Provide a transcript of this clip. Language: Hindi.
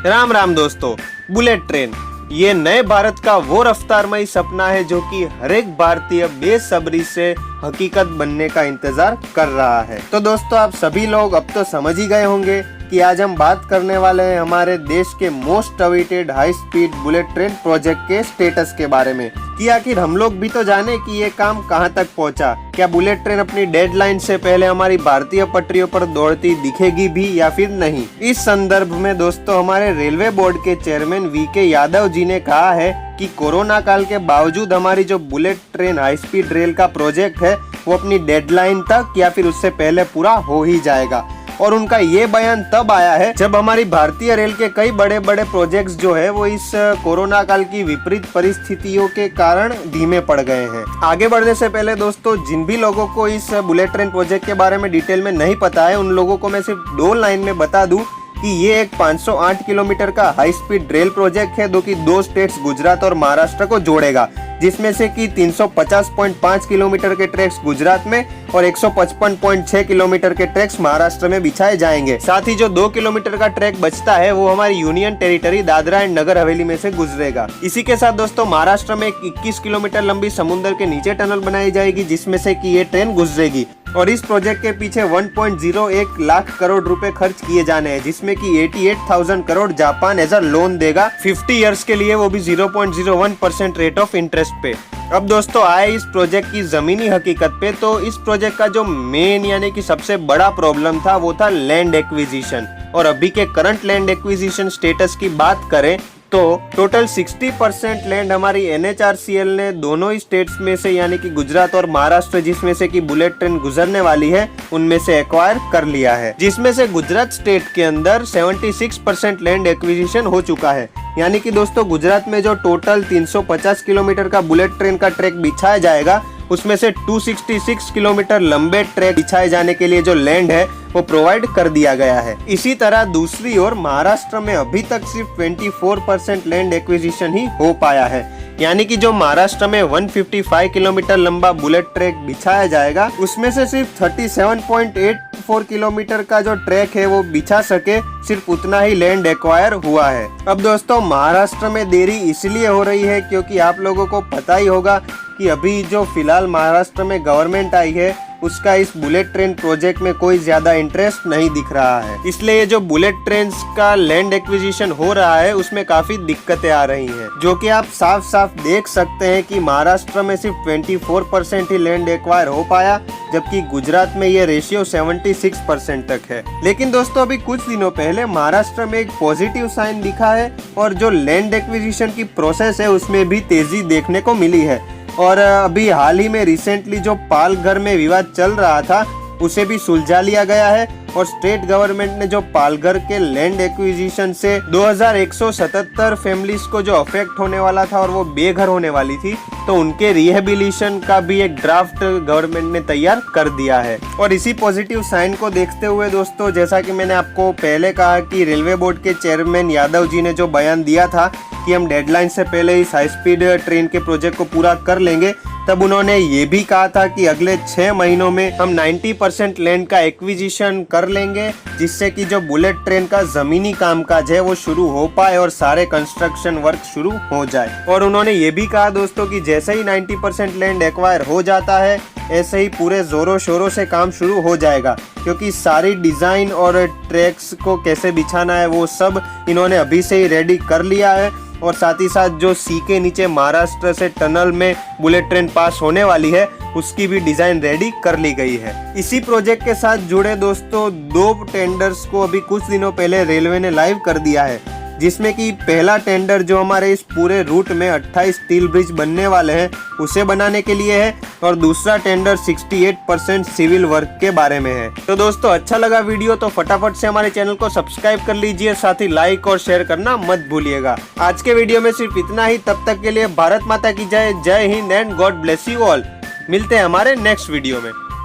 राम राम दोस्तों। बुलेट ट्रेन ये नए भारत का वो रफ्तारमयी सपना है जो कि हर एक भारतीय बेसब्री से हकीकत बनने का इंतजार कर रहा है। तो दोस्तों आप सभी लोग अब तो समझ ही गए होंगे कि आज हम बात करने वाले हैं हमारे देश के most awaited high speed bullet train project के स्टेटस के बारे में, कि आखिर हम लोग भी तो जाने कि ये काम कहां तक पहुंचा। क्या बुलेट ट्रेन अपनी डेडलाइन से पहले हमारी भारतीय पटरियों पर दौड़ती दिखेगी भी या फिर नहीं। इस संदर्भ में दोस्तों हमारे रेलवे बोर्ड के चेयरमैन वीके यादव जी ने कहा है कि कोरोना काल के बावजूद हमारी जो bullet train high speed rail का प्रोजेक्ट है वो अपनी डेडलाइन तक या फिर उससे पहले पूरा हो ही जाएगा। और उनका ये बयान तब आया है जब हमारी भारतीय रेल के कई बड़े बड़े प्रोजेक्ट्स जो है वो इस कोरोना काल की विपरीत परिस्थितियों के कारण धीमे पड़ गए हैं। आगे बढ़ने से पहले दोस्तों जिन भी लोगों को इस बुलेट ट्रेन प्रोजेक्ट के बारे में डिटेल में नहीं पता है उन लोगों को मैं सिर्फ 2 लाइन में बता दूं कि ये एक 508 किलोमीटर का हाई स्पीड रेल प्रोजेक्ट है जो कि 2 स्टेट्स गुजरात और महाराष्ट्र को जोड़ेगा, जिसमें से कि 350.5 किलोमीटर के ट्रैक्स गुजरात में और 155.6 किलोमीटर के ट्रैक्स महाराष्ट्र में बिछाए जाएंगे। साथ ही जो 2 किलोमीटर का ट्रैक बचता है वो हमारी union territory Dadra and Nagar Haveli में से गुजरेगा। इसी के साथ दोस्तों महाराष्ट्र में 21 किलोमीटर लंबी समुद्र के नीचे टनल बनाई जाएगी जिसमें से कि ये ट्रेन गुजरेगी। और इस प्रोजेक्ट के पीछे 1.01 लाख करोड़ रुपए खर्च किए जाने हैं, जिसमें कि 88,000 crore Japan as a loan देगा 50 इयर्स के लिए, वो भी 0.01% रेट ऑफ इंटरेस्ट पे। अब दोस्तों आए इस प्रोजेक्ट की जमीनी हकीकत पे, तो इस प्रोजेक्ट का जो मेन यानी कि सबसे बड़ा प्रॉब्लम था वो था लैंड एक्विजिशन। और अभी के करंट लैंड एक्विजिशन स्टेटस की बात करें तो टोटल 60% लैंड हमारी NHRCL ने दोनों ही स्टेट्स में से यानी कि गुजरात और महाराष्ट्र जिसमें से कि बुलेट ट्रेन गुजरने वाली है उनमें से एक्वायर कर लिया है, जिसमें से गुजरात स्टेट के अंदर 76% लैंड एक्विजिशन हो चुका है। यानी कि दोस्तों गुजरात में जो टोटल 350 किलोमीटर का बुलेट ट्रेन का ट्रैक बिछाया जाएगा उसमें से 266 किलोमीटर लंबे ट्रैक बिछाए जाने के लिए जो लैंड है वो प्रोवाइड कर दिया गया है। इसी तरह दूसरी ओर महाराष्ट्र में अभी तक सिर्फ 24% लैंड एक्विजिशन ही हो पाया है। यानी कि जो महाराष्ट्र में 155 किलोमीटर लंबा बुलेट ट्रैक बिछाया जाएगा उसमें से सिर्फ 37.84 किलोमीटर का जो ट्रैक है वो बिछा सके, सिर्फ उतना ही लैंड एक्वायर हुआ है। अब दोस्तों महाराष्ट्र में देरी इसलिए हो रही है क्योंकि आप लोगों को पता ही होगा कि अभी जो फिलहाल महाराष्ट्र में गवर्नमेंट आई है उसका इस बुलेट ट्रेन प्रोजेक्ट में कोई ज्यादा इंटरेस्ट नहीं दिख रहा है। इसलिए ये जो बुलेट ट्रेन का लैंड एक्विजिशन हो रहा है उसमें काफी दिक्कतें आ रही हैं, जो कि आप साफ साफ देख सकते हैं कि महाराष्ट्र में सिर्फ 24% ही लैंड एक्वायर हो पाया, जबकि गुजरात में ये रेशियो 76% तक है। लेकिन दोस्तों अभी कुछ दिनों पहले महाराष्ट्र में एक पॉजिटिव साइन दिखा है और जो लैंड एक्विजिशन की प्रोसेस है उसमें भी तेजी देखने को मिली है। और अभी हाल ही में रिसेंटली जो पालघर में विवाद चल रहा था उसे भी सुलझा लिया गया है और स्टेट गवर्नमेंट ने जो पालघर के लैंड एक्विजिशन से 2177 फैमिलीज को जो अफेक्ट होने वाला था और वो बेघर होने वाली थी, तो उनके रिहेबिलिटेशन का भी एक ड्राफ्ट गवर्नमेंट ने तैयार कर दिया है। और इसी पॉजिटिव साइन को देखते हुए दोस्तों जैसा कि मैंने आपको पहले कहा कि रेलवे बोर्ड के चेयरमैन यादव जी ने जो बयान दिया था कि हम डेडलाइन से पहले इस हाई स्पीड ट्रेन के प्रोजेक्ट को पूरा कर लेंगे, तब उन्होंने ये भी कहा था कि अगले 6 महीनों में हम 90% लैंड का एक्विजिशन कर लेंगे, जिससे कि जो बुलेट ट्रेन का जमीनी कामकाज है वो शुरू हो पाए और सारे कंस्ट्रक्शन वर्क शुरू हो जाए। और उन्होंने ये भी कहा दोस्तों कि जैसे ही 90% लैंड एक्वायर हो जाता है ऐसे ही पूरे जोरों शोरों से काम शुरू हो जाएगा, क्योंकि सारी डिजाइन और ट्रैक्स को कैसे बिछाना है वो सब इन्होंने अभी से ही रेडी कर लिया है। और साथ ही साथ जो सी के नीचे महाराष्ट्र से टनल में बुलेट ट्रेन पास होने वाली है उसकी भी डिजाइन रेडी कर ली गई है। इसी प्रोजेक्ट के साथ जुड़े दोस्तों 2 टेंडर्स को अभी कुछ दिनों पहले रेलवे ने लाइव कर दिया है, जिसमें कि पहला टेंडर जो हमारे इस पूरे रूट में 28 स्टील ब्रिज बनने वाले हैं उसे बनाने के लिए है और दूसरा टेंडर 68% सिविल वर्क के बारे में है। तो दोस्तों अच्छा लगा वीडियो तो फटाफट से हमारे चैनल को सब्सक्राइब कर लीजिए, साथ ही लाइक और शेयर करना मत भूलिएगा। आज के वीडियो में सिर्फ इतना ही। तब तक के लिए भारत माता की जय, जय Hind and God bless you all. मिलते हैं हमारे नेक्स्ट वीडियो में।